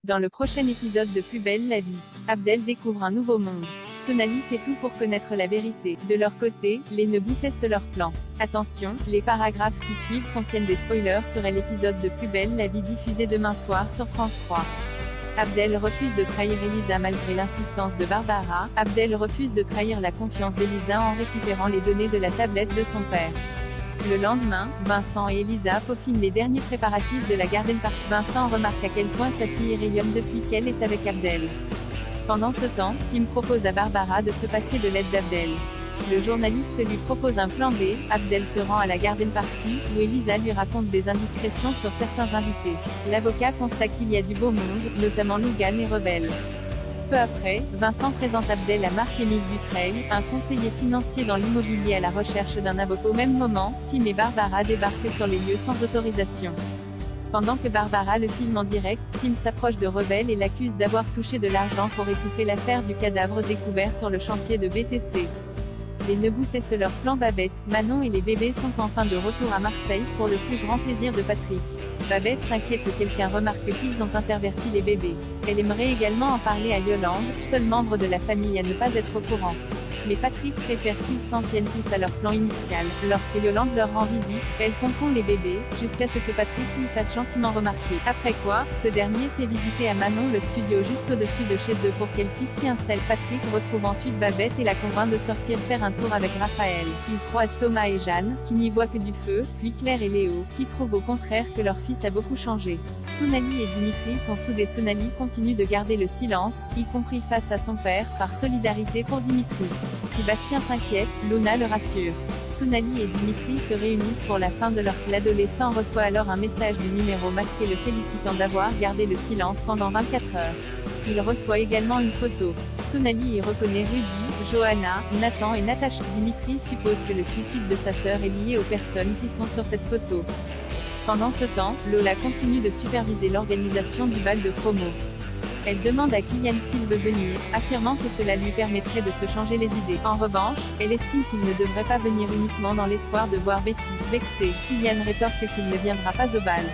Dans le prochain épisode de Plus belle la vie, Abdel découvre un nouveau monde. Sonali fait tout pour connaître la vérité. De leur côté, les Nebou testent leur plan. Attention, les paragraphes qui suivent contiennent des spoilers sur l'épisode de Plus belle la vie diffusé demain soir sur France 3. Abdel refuse de trahir Elisa malgré l'insistance de Barbara. Abdel refuse de trahir la confiance d'Elisa en récupérant les données de la tablette de son père. Le lendemain, Vincent et Elisa peaufinent les derniers préparatifs de la garden party. Vincent remarque à quel point sa fille rayonne depuis qu'elle est avec Abdel. Pendant ce temps, Tim propose à Barbara de se passer de l'aide d'Abdel. Le journaliste lui propose un plan B. Abdel se rend à la garden party, où Elisa lui raconte des indiscrétions sur certains invités. L'avocat constate qu'il y a du beau monde, notamment Lougan et Rebelle. Peu après, Vincent présente Abdel à Marc-Émile Dutreuil, un conseiller financier dans l'immobilier à la recherche d'un avocat. Au même moment, Tim et Barbara débarquent sur les lieux sans autorisation. Pendant que Barbara le filme en direct, Tim s'approche de Rebelle et l'accuse d'avoir touché de l'argent pour étouffer l'affaire du cadavre découvert sur le chantier de BTC. Les Nebou testent leur plan. Babette, Manon et les bébés sont enfin de retour à Marseille, pour le plus grand plaisir de Patrick. Babette s'inquiète que quelqu'un remarque qu'ils ont interverti les bébés. Elle aimerait également en parler à Yolande, seul membre de la famille à ne pas être au courant. Mais Patrick préfère qu'ils s'en tiennent tous à leur plan initial. Lorsque Yolande leur rend visite, elle confond les bébés, jusqu'à ce que Patrick lui fasse gentiment remarquer. Après quoi, ce dernier fait visiter à Manon le studio juste au-dessus de chez eux pour qu'elle puisse s'y installer. Patrick retrouve ensuite Babette et la convainc de sortir faire un tour avec Raphaël. Ils croisent Thomas et Jeanne, qui n'y voient que du feu, puis Claire et Léo, qui trouvent au contraire que leur fils a beaucoup changé. Sonali et Dimitri sont soudés. Sonali continue de garder le silence, y compris face à son père, par solidarité pour Dimitri. Si Bastien s'inquiète, Luna le rassure. Sonali et Dimitri se réunissent pour la fin de leur. L'adolescent reçoit alors un message du numéro masqué le félicitant d'avoir gardé le silence pendant 24 heures. Il reçoit également une photo. Sonali y reconnaît Rudy, Johanna, Nathan et Natacha. Dimitri suppose que le suicide de sa sœur est lié aux personnes qui sont sur cette photo. Pendant ce temps, Lola continue de superviser l'organisation du bal de promo. Elle demande à Kylian s'il veut venir, affirmant que cela lui permettrait de se changer les idées. En revanche, elle estime qu'il ne devrait pas venir uniquement dans l'espoir de voir Betty. Vexé, Kylian rétorque qu'il ne viendra pas au bal.